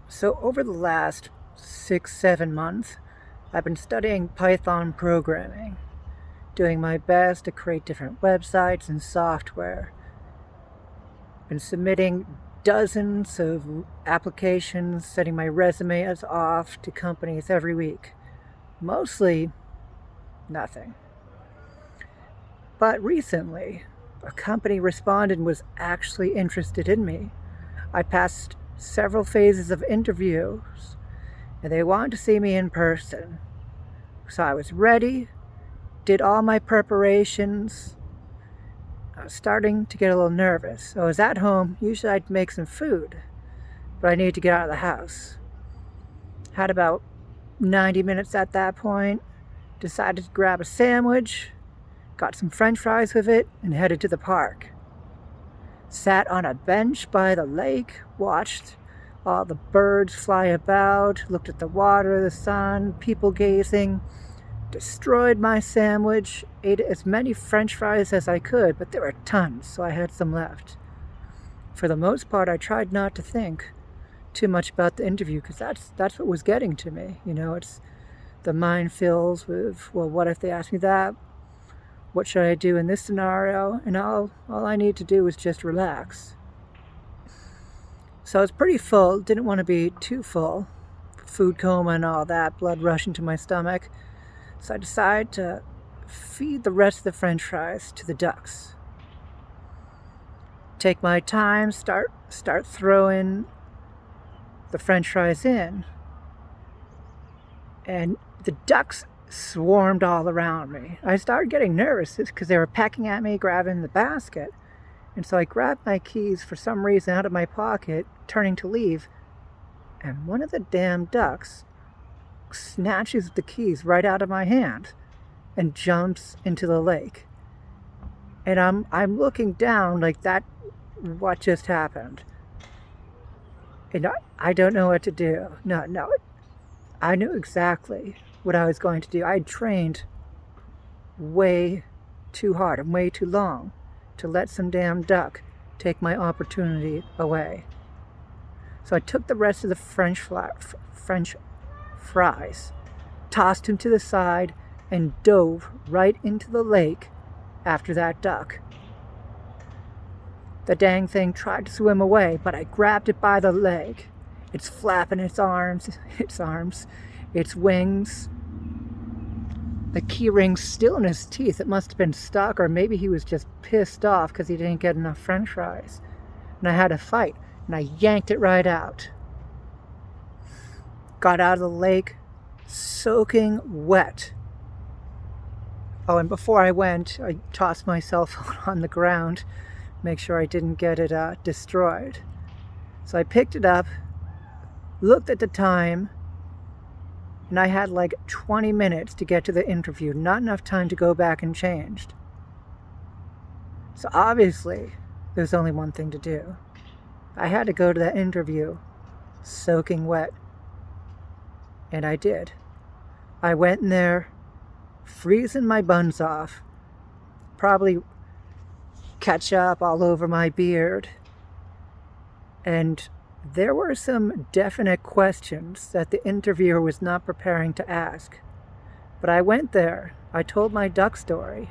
So over the last 6, 7 months, I've been studying Python programming, doing my best to create different websites and software. Been submitting dozens of applications, sending my resumes off to companies every week. Mostly nothing. But recently, a company responded and was actually interested in me. I passed several phases of interviews, and they wanted to see me in person. So I was ready, did all my preparations. I was starting to get a little nervous. So I was at home. Usually I'd make some food, but I needed to get out of the house. Had about 90 minutes at that point. Decided to grab a sandwich, got some french fries with it, and headed to the park. Sat on a bench by the lake, watched all the birds fly about, looked at the water, the sun, people gazing, destroyed my sandwich, ate as many french fries as I could, but there were tons, so I had some left. For the most part, I tried not to think too much about the interview, because that's what was getting to me. It's the mind fills with, well, what if they ask me that? What should I do in this scenario? And all I need to do is just relax. So I was pretty full, didn't want to be too full. Food coma and all that, blood rushing to my stomach. So I decided to feed the rest of the french fries to the ducks. Take my time, start throwing the french fries in. And the ducks swarmed all around me. I started getting nervous because they were pecking at me, grabbing the basket. And so I grabbed my keys for some reason out of my pocket, turning to leave. And one of the damn ducks snatches the keys right out of my hand and jumps into the lake. And I'm looking down like that, what just happened? And I don't know what to do. No. I knew exactly what I was going to do. I had trained way too hard and way too long to let some damn duck take my opportunity away. So I took the rest of the French fries, tossed him to the side, and dove right into the lake after that duck. The dang thing tried to swim away, but I grabbed it by the leg. It's flapping its arms, its wings. The key ring's still in his teeth. It must have been stuck, or maybe he was just pissed off because he didn't get enough french fries. And I had a fight, and I yanked it right out. Got out of the lake, soaking wet. Oh, and before I went, I tossed my cell phone on the ground, make sure I didn't get it destroyed. So I picked it up, looked at the time, and I had like 20 minutes to get to the interview. Not enough time to go back and change. So obviously, there's only one thing to do. I had to go to that interview soaking wet. And I did. I went in there, freezing my buns off, probably ketchup all over my beard, and there were some definite questions that the interviewer was not preparing to ask. But I went there, I told my duck story,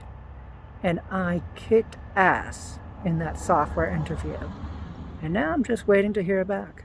and I kicked ass in that software interview. And now I'm just waiting to hear back.